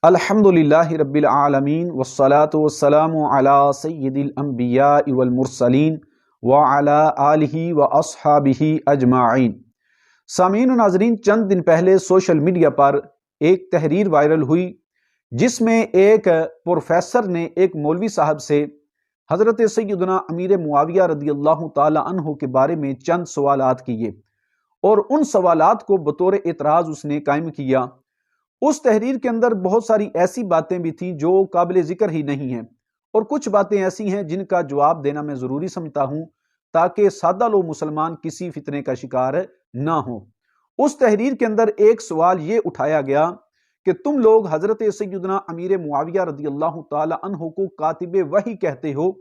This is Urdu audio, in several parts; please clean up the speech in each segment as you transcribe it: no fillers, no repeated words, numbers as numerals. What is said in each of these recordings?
الحمدللہ رب العالمین والصلاة والسلام علی سید الانبیاء والمرسلین وعلی آلہ واصحابہ اجمعین۔ سامعین و ناظرین، چند دن پہلے سوشل میڈیا پر ایک تحریر وائرل ہوئی جس میں ایک پروفیسر نے ایک مولوی صاحب سے حضرت سیدنا امیر معاویہ رضی اللہ تعالی عنہ کے بارے میں چند سوالات کیے اور ان سوالات کو بطور اعتراض اس نے قائم کیا۔ اس تحریر کے اندر بہت ساری ایسی باتیں بھی تھیں جو قابل ذکر ہی نہیں ہیں، اور کچھ باتیں ایسی ہیں جن کا جواب دینا میں ضروری سمجھتا ہوں تاکہ سادہ لوگ مسلمان کسی فتنے کا شکار نہ ہوں۔ اس تحریر کے اندر ایک سوال یہ اٹھایا گیا کہ تم لوگ حضرت سیدنا امیر معاویہ رضی اللہ تعالی عنہ کو کاتب وحی کہتے ہو،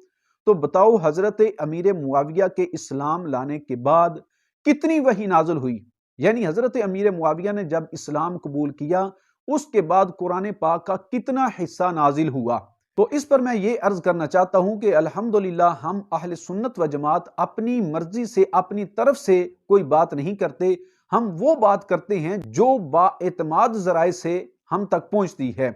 تو بتاؤ حضرت امیر معاویہ کے اسلام لانے کے بعد کتنی وحی نازل ہوئی؟ یعنی حضرت امیر معاویہ نے جب اسلام قبول کیا اس کے بعد قرآن پاک کا کتنا حصہ نازل ہوا؟ تو اس پر میں یہ عرض کرنا چاہتا ہوں کہ الحمدللہ ہم اہل سنت و جماعت اپنی مرضی سے اپنی طرف سے کوئی بات نہیں کرتے، ہم وہ بات کرتے ہیں جو با اعتماد ذرائع سے ہم تک پہنچتی ہے۔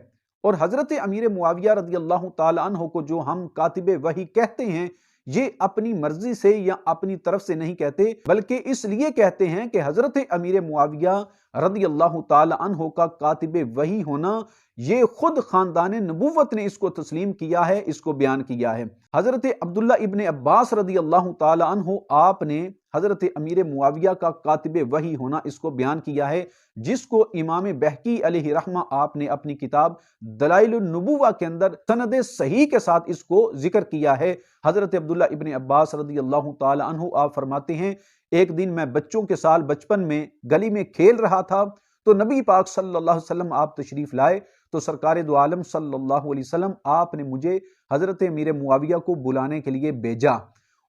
اور حضرت امیر معاویہ رضی اللہ تعالی عنہ کو جو ہم کاتب وحی کہتے ہیں، یہ اپنی مرضی سے یا اپنی طرف سے نہیں کہتے، بلکہ اس لیے کہتے ہیں کہ حضرت امیر معاویہ رضی اللہ تعالی عنہ کا کاتب وحی ہونا، یہ خود خاندان نبوت نے اس کو تسلیم کیا ہے، اس کو بیان کیا ہے۔ حضرت عبداللہ ابن عباس رضی اللہ تعالی عنہ، آپ نے حضرت امیر معاویہ کا کاتب وحی ہونا اس کو بیان کیا ہے، جس کو امام بہقی علیہ رحمہ آپ نے اپنی کتاب دلائل النبوہ کے اندر سند صحیح کے ساتھ اس کو ذکر کیا ہے۔ حضرت عبداللہ ابن عباس رضی اللہ تعالی عنہ آپ فرماتے ہیں، ایک دن میں بچوں کے ساتھ بچپن میں گلی میں کھیل رہا تھا تو نبی پاک صلی اللہ علیہ وسلم آپ تشریف لائے، تو سرکار دو عالم صلی اللہ علیہ وسلم آپ نے مجھے حضرت امیر معاویہ کو بلانے کے لیے بھیجا۔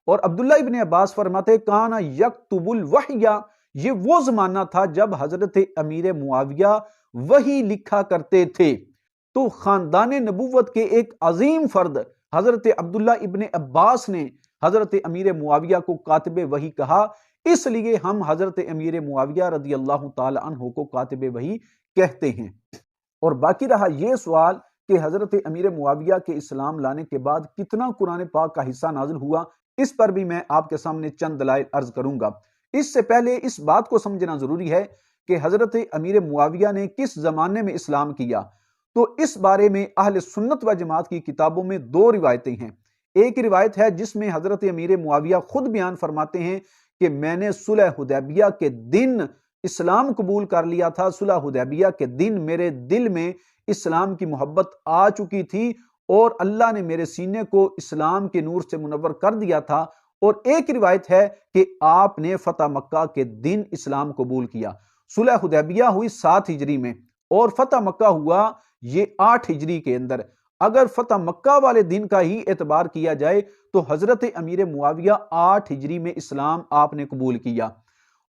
اور عبداللہ ابن عباس فرماتے، کان یکتب الوحی، یہ وہ زمانہ تھا جب حضرت امیر معاویہ وحی لکھا کرتے تھے۔ تو خاندان نبوت کے ایک عظیم فرد حضرت عبداللہ ابن عباس نے حضرت امیر معاویہ کو کاتب وحی کہا، اس لیے ہم حضرت امیر معاویہ رضی اللہ تعالی عنہ کو کاتب وحی کہتے ہیں۔ اور باقی رہا یہ سوال کہ حضرت امیر معاویہ کے اسلام لانے کے بعد کتنا قرآن پاک کا حصہ نازل ہوا، اس پر بھی میں آپ کے سامنے چند دلائل عرض کروں گا۔ اس سے پہلے اس بات کو سمجھنا ضروری ہے کہ حضرت امیر معاویہ نے کس زمانے میں اسلام کیا۔ تو اس بارے میں اہل سنت و جماعت کی کتابوں میں دو روایتیں ہیں۔ ایک روایت ہے جس میں حضرت امیر معاویہ خود بیان فرماتے ہیں کہ میں نے صلح حدیبیہ کے دن اسلام قبول کر لیا تھا، صلح حدیبیہ کے دن میرے دل میں اسلام کی محبت آ چکی تھی اور اللہ نے میرے سینے کو اسلام کے نور سے منور کر دیا تھا۔ اور ایک روایت ہے کہ آپ نے فتح مکہ کے دن اسلام قبول کیا۔ صلح حدیبیہ ہوئی 7 ہجری میں اور فتح مکہ ہوا یہ 8 ہجری کے اندر۔ اگر فتح مکہ والے دن کا ہی اعتبار کیا جائے تو حضرت امیر معاویہ 8 ہجری میں اسلام آپ نے قبول کیا،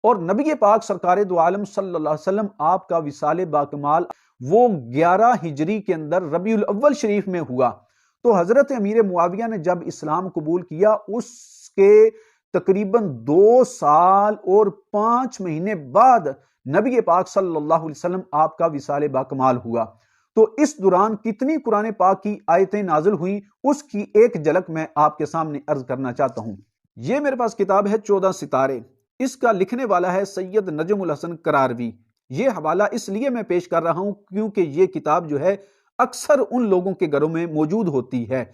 اور نبی پاک سرکار دو عالم صلی اللہ علیہ وسلم آپ کا وصال باکمال وہ 11 ہجری کے اندر ربیع الاول شریف میں ہوا۔ تو حضرت امیر معاویہ نے جب اسلام قبول کیا اس کے تقریباً 2 سال اور 5 مہینے بعد نبی پاک صلی اللہ علیہ وسلم آپ کا وصال باکمال ہوا۔ تو اس دوران کتنی قرآن پاک کی آیتیں نازل ہوئیں، اس کی ایک جھلک میں آپ کے سامنے عرض کرنا چاہتا ہوں۔ یہ میرے پاس کتاب ہے 14 ستارے، اس کا لکھنے والا ہے سید نجم الحسن قراروی۔ یہ حوالہ اس لیے میں پیش کر رہا ہوں کیونکہ یہ کتاب جو ہے اکثر ان لوگوں کے گھروں میں موجود ہوتی ہے۔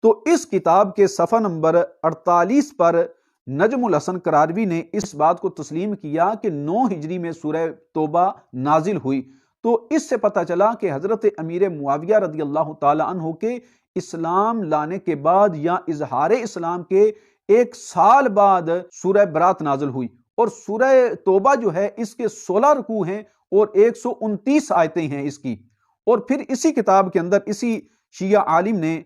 تو اس کتاب کے صفحہ نمبر 48 پر نجم الحسن قراروی نے اس بات کو تسلیم کیا کہ 9 ہجری میں سورہ توبہ نازل ہوئی۔ تو اس سے پتہ چلا کہ حضرت امیر معاویہ رضی اللہ تعالی عنہ کے اسلام لانے کے بعد یا اظہار اسلام کے 1 سال بعد سورہ برات نازل ہوئی، اور سورہ توبہ جو ہے اس کے 16 رکوع ہیں اور 129 آیتیں ہیں اس کی۔ اور پھر اسی کتاب کے اندر اسی شیعہ عالم نے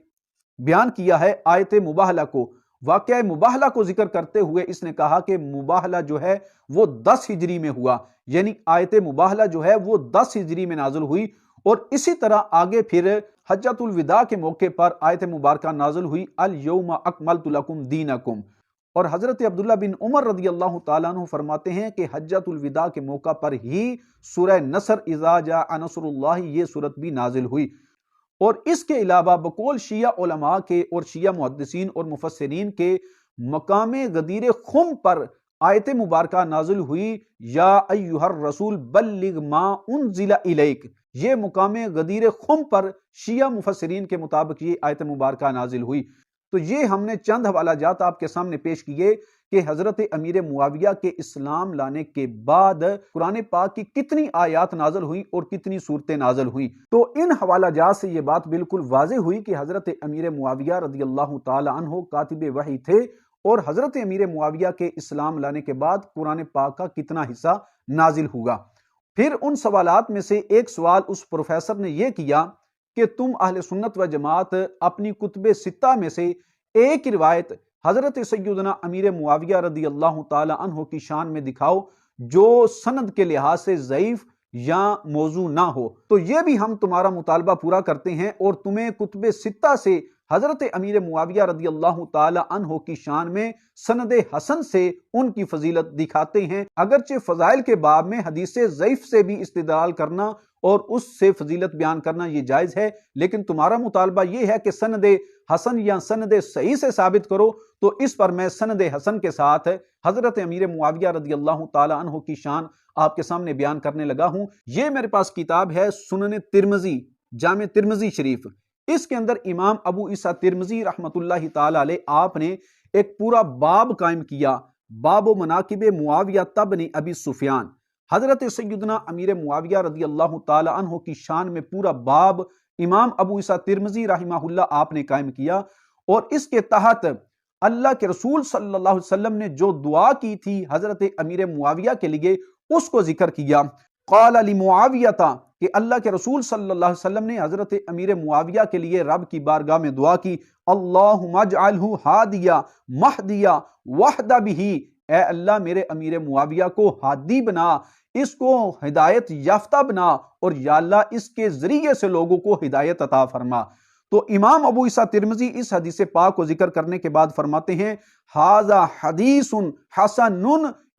بیان کیا ہے آیت مباہلہ کو، واقعہ مباہلہ کو ذکر کرتے ہوئے اس نے کہا کہ مباہلہ جو ہے وہ 10 ہجری میں ہوا، یعنی آیت مباہلہ جو ہے وہ 10 ہجری میں نازل ہوئی۔ اور اسی طرح آگے پھر حجۃ الوداع کے موقع پر آیت مبارکہ نازل ہوئی، الیوم اکملت لکم دینکم، اور حضرت عبداللہ بن عمر رضی اللہ تعالیٰ عنہ فرماتے ہیں کہ حجۃ الوداع کے موقع پر ہی سورہ نصر اذا جاء نصر اللہ یہ سورت بھی نازل ہوئی۔ اور اس کے علاوہ بقول شیعہ علماء کے اور شیعہ محدثین اور مفسرین کے مقام غدیر خم پر آیت مبارکہ نازل ہوئی، یا ایہا الرسول بلغ ما انزل الیک۔ یہ مقام غدیر خم پر شیعہ مفسرین کے مطابق یہ آیت مبارکہ نازل ہوئی۔ تو یہ ہم نے چند حوالہ جات آپ کے سامنے پیش کیے کہ حضرت امیر معاویہ کے اسلام لانے کے بعد قرآن پاک کی کتنی آیات نازل ہوئی اور کتنی صورتیں نازل ہوئی۔ تو ان حوالہ جات سے یہ بات بالکل واضح ہوئی کہ حضرت امیر معاویہ رضی اللہ تعالی عنہ کاتب وحی تھے، اور حضرت امیر معاویہ کے اسلام لانے کے بعد قرآن پاک کا کتنا حصہ نازل ہوگا۔ پھر ان سوالات میں سے ایک سوال اس پروفیسر نے یہ کیا کہ تم اہل سنت و جماعت اپنی کتب ستہ میں سے ایک روایت حضرت سیدنا امیر معاویہ رضی اللہ تعالی عنہ کی شان میں دکھاؤ جو سند کے لحاظ سے ضعیف یا موضوع نہ ہو۔ تو یہ بھی ہم تمہارا مطالبہ پورا کرتے ہیں اور تمہیں کتب ستہ سے حضرت امیر معاویہ رضی اللہ تعالی عنہ کی شان میں سند حسن سے ان کی فضیلت دکھاتے ہیں۔ اگرچہ فضائل کے باب میں حدیث ضعیف سے بھی استدلال کرنا اور اس سے فضیلت بیان کرنا یہ جائز ہے، لیکن تمہارا مطالبہ یہ ہے کہ سند حسن یا سند صحیح سے ثابت کرو، تو اس پر میں سند حسن کے ساتھ حضرت امیر معاویہ رضی اللہ تعالی عنہ کی شان آپ کے سامنے بیان کرنے لگا ہوں۔ یہ میرے پاس کتاب ہے سنن ترمذی، جامع ترمذی شریف۔ اس کے اندر امام ابو عیسیٰ ترمذی رحمۃ اللہ تعالی علیہ آپ نے ایک پورا باب قائم کیا، باب مناقب معاویہ بن ابی سفیان۔ حضرت سیدنا امیر معاویہ رضی اللہ تعالی عنہ کی شان میں پورا باب امام ابو عیسیٰ ترمذی رحمہ اللہ آپ نے قائم کیا، اور اس کے تحت اللہ کے رسول صلی اللہ علیہ وسلم نے جو دعا کی تھی حضرت امیر معاویہ کے لیے اس کو ذکر کیا۔ قال لمعاویہ، کہ اللہ کے رسول صلی اللہ علیہ وسلم نے حضرت امیر معاویہ کے لیے رب کی بارگاہ میں دعا کی، اللہم اجعلہ ہادیہ مہدیہ وحد بہ، اے اللہ میرے امیر معاویہ کو ہادی بنا، اس کو ہدایت یافتہ بنا، اور یا اللہ اس کے ذریعے سے لوگوں کو ہدایت عطا فرما۔ تو امام ابو عیسیٰ ترمذی اس حدیث پاک کو ذکر کرنے کے بعد فرماتے ہیں ھذا حدیث حسن،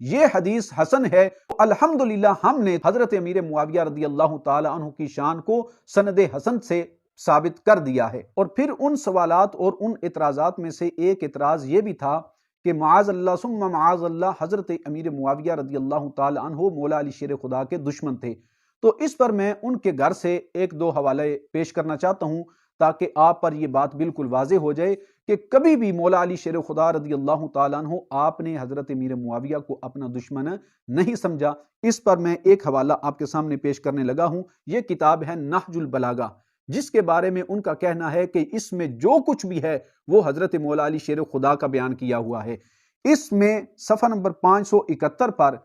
یہ حدیث حسن ہے۔ الحمدللہ ہم نے حضرت امیر معاویہ رضی اللہ تعالی عنہ کی شان کو سند حسن سے ثابت کر دیا ہے۔ اور پھر ان سوالات اور ان اعتراضات میں سے ایک اعتراض یہ بھی تھا کہ معاذ اللہ ثم معاذ اللہ حضرت امیر معاویہ رضی اللہ تعالی عنہ مولا علی شیر خدا کے دشمن تھے۔ تو اس پر میں ان کے گھر سے ایک دو حوالے پیش کرنا چاہتا ہوں تاکہ آپ پر یہ بات بالکل واضح ہو جائے کہ کبھی بھی مولا علی شیر خدا رضی اللہ تعالیٰ عنہ آپ نے حضرت امیر معاویہ کو اپنا دشمن نہیں سمجھا۔ اس پر میں ایک حوالہ آپ کے سامنے پیش کرنے لگا ہوں۔ یہ کتاب ہے نہج البلاغہ، جس کے بارے میں ان کا کہنا ہے کہ اس میں جو کچھ بھی ہے وہ حضرت مولا علی شیر خدا کا بیان کیا ہوا ہے۔ اس میں صفحہ نمبر 571 پر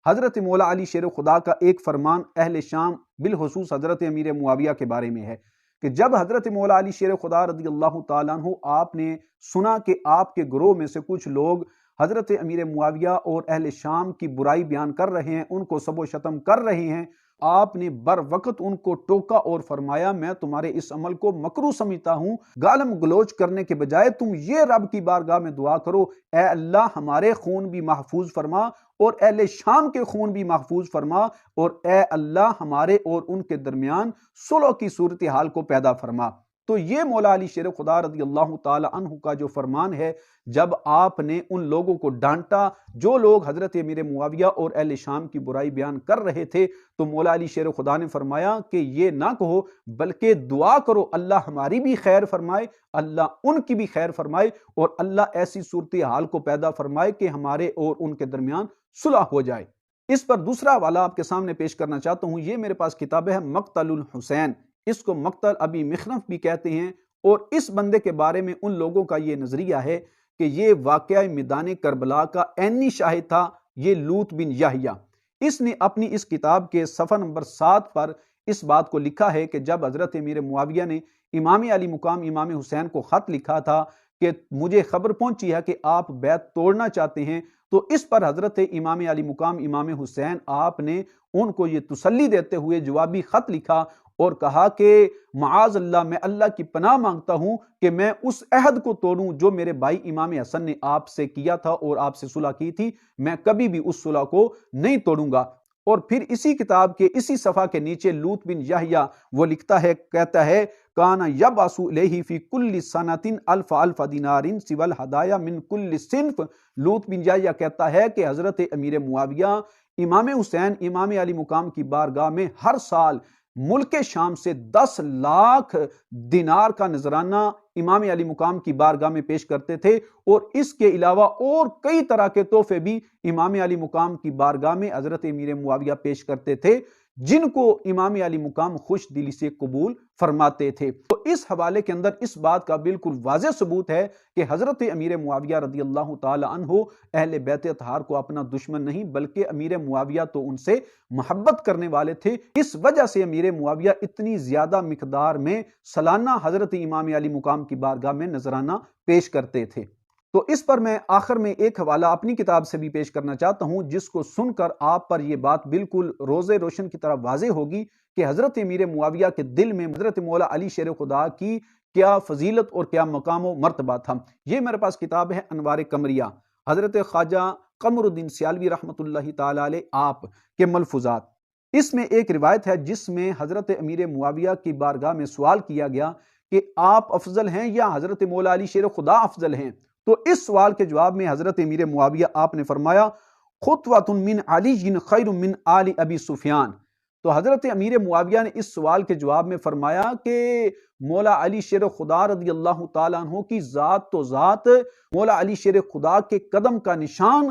حضرت مولا علی شیر خدا کا ایک فرمان اہل شام بالخصوص حضرت امیر معاویہ کے بارے میں ہے کہ جب حضرت مولا علی شیر خدا رضی اللہ تعالیٰ عنہ آپ نے سنا کہ آپ کے گروہ میں سے کچھ لوگ حضرت امیر معاویہ اور اہل شام کی برائی بیان کر رہے ہیں، ان کو سب و شتم کر رہے ہیں، آپ نے بر وقت ان کو ٹوکا اور فرمایا میں تمہارے اس عمل کو مکروہ سمجھتا ہوں، گالم گلوچ کرنے کے بجائے تم یہ رب کی بارگاہ میں دعا کرو، اے اللہ ہمارے خون بھی محفوظ فرما اور اہل شام کے خون بھی محفوظ فرما، اور اے اللہ ہمارے اور ان کے درمیان صلح کی صورتحال کو پیدا فرما۔ تو یہ مولا علی شیر خدا رضی اللہ تعالی عنہ کا جو فرمان ہے، جب آپ نے ان لوگوں کو ڈانٹا جو لوگ حضرت امیر معاویہ اور اہل شام کی برائی بیان کر رہے تھے، تو مولا علی شیر خدا نے فرمایا کہ یہ نہ کہو بلکہ دعا کرو اللہ ہماری بھی خیر فرمائے، اللہ ان کی بھی خیر فرمائے، اور اللہ ایسی صورتحال کو پیدا فرمائے کہ ہمارے اور ان کے درمیان صلح ہو جائے۔ اس پر دوسرا حوالہ آپ کے سامنے پیش کرنا چاہتا ہوں۔ یہ میرے پاس کتاب ہے مقتل الحسین، اس کو مقتل ابی مخنف بھی کہتے ہیں، اور اس بندے کے بارے میں ان لوگوں کا یہ نظریہ ہے کہ یہ واقعہ میدان کربلا کا عینی شاہد تھا، یہ لوط بن یحییٰ۔ اس نے اپنی اس کتاب کے صفحہ نمبر 7 پر اس بات کو لکھا ہے کہ جب حضرت امیر معاویہ نے امام علی مقام امام حسین کو خط لکھا تھا کہ مجھے خبر پہنچی ہے کہ آپ بیعت توڑنا چاہتے ہیں، تو اس پر حضرت امام علی مقام امام حسین آپ نے ان کو یہ تسلی دیتے ہوئے جوابی خط لکھا اور کہا کہ معاذ اللہ، میں اللہ کی پناہ مانگتا ہوں کہ میں اس عہد کو توڑوں جو میرے بھائی امام حسن نے آپ سے کیا تھا اور آپ سے صلح کی تھی، میں کبھی بھی اس صلح کو نہیں توڑوں گا۔ اور پھر اسی کتاب کے اسی صفحہ کے نیچے لوط بن یحییٰ وہ لکھتا ہے، کہتا ہے کانا یبعث الیہ فی کل سنۃ الف الف دینار سوی الہدایا من کل صنف۔ لوط بن یحییٰ کہتا ہے کہ حضرت امیر معاویہ امام حسین امام علی مقام کی بارگاہ میں ہر سال ملک شام سے 10 لاکھ دینار کا نذرانہ امام علی مقام کی بارگاہ میں پیش کرتے تھے، اور اس کے علاوہ اور کئی طرح کے تحفے بھی امام علی مقام کی بارگاہ میں حضرت امیر معاویہ پیش کرتے تھے، جن کو امام علی مقام خوش دلی سے قبول فرماتے تھے۔ تو اس حوالے کے اندر اس بات کا بالکل واضح ثبوت ہے کہ حضرت امیر معاویہ رضی اللہ تعالی عنہ اہل بیت اطہار کو اپنا دشمن نہیں بلکہ امیر معاویہ تو ان سے محبت کرنے والے تھے۔ اس وجہ سے امیر معاویہ اتنی زیادہ مقدار میں سالانہ حضرت امام علی مقام کی بارگاہ میں نذرانہ پیش کرتے تھے۔ تو اس پر میں آخر میں ایک حوالہ اپنی کتاب سے بھی پیش کرنا چاہتا ہوں، جس کو سن کر آپ پر یہ بات بالکل روز روشن کی طرح واضح ہوگی کہ حضرت امیر معاویہ کے دل میں حضرت مولا علی شیر خدا کی کیا فضیلت اور کیا مقام و مرتبہ تھا۔ یہ میرے پاس کتاب ہے انوار قمریہ، حضرت خواجہ قمر الدین سیالوی رحمۃ اللہ تعالی علیہ آپ کے ملفوظات۔ اس میں ایک روایت ہے جس میں حضرت امیر معاویہ کی بارگاہ میں سوال کیا گیا کہ آپ افضل ہیں یا حضرت مولا علی شیر خدا افضل ہیں؟ تو اس سوال کے جواب میں حضرت امیر معاویہ آپ نے فرمایا خطوۃ من علی خیر من آل ابی سفیان۔ تو حضرت امیر معاویہ نے اس سوال کے جواب میں فرمایا کہ مولا علی شیر خدا رضی اللہ تعالیٰ عنہ کی ذات تو ذات مولا علی شیر خدا کے قدم کا نشان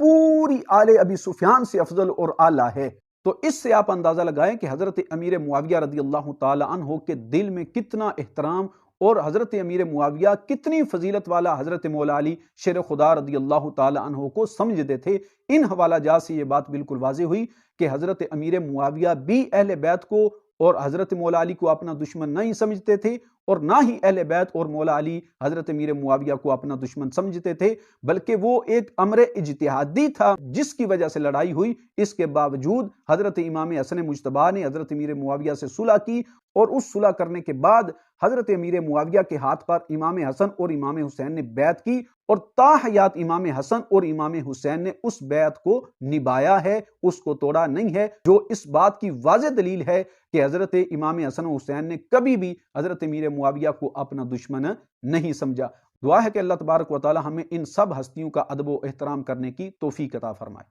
پوری آل ابی سفیان سے افضل اور اعلیٰ ہے۔ تو اس سے آپ اندازہ لگائیں کہ حضرت امیر معاویہ رضی اللہ تعالیٰ عنہ کے دل میں کتنا احترام اور حضرت امیر معاویہ کتنی فضیلت والا حضرت مولا علی شیر خدا رضی اللہ تعالی عنہ کو سمجھتے تھے۔ ان حوالہ جات سے یہ بات بالکل واضح ہوئی کہ حضرت امیر معاویہ بھی اہل بیت کو اور حضرت مولا علی کو اپنا دشمن نہیں سمجھتے تھے، اور نہ ہی اہل بیت اور مولا علی حضرت امیر معاویہ کو اپنا دشمن سمجھتے تھے، بلکہ وہ ایک امر اجتہادی تھا جس کی وجہ سے لڑائی ہوئی۔ اس کے باوجود حضرت امام حسن مجتبیٰ نے حضرت امیر معاویہ سے صلح کی، اور اس صلح کرنے کے بعد حضرت امیر معاویہ کے ہاتھ پر امام حسن اور امام حسین نے بیعت کی، اور تا حیات امام حسن اور امام حسین نے اس بیعت کو نبھایا ہے، اس کو توڑا نہیں ہے، جو اس بات کی واضح دلیل ہے کہ حضرت امام حسن و حسین نے کبھی بھی حضرت امیر معاویہ کو اپنا دشمن نہیں سمجھا۔ دعا ہے کہ اللہ تبارک و تعالی ہمیں ان سب ہستیوں کا ادب و احترام کرنے کی توفیق عطا فرمائے۔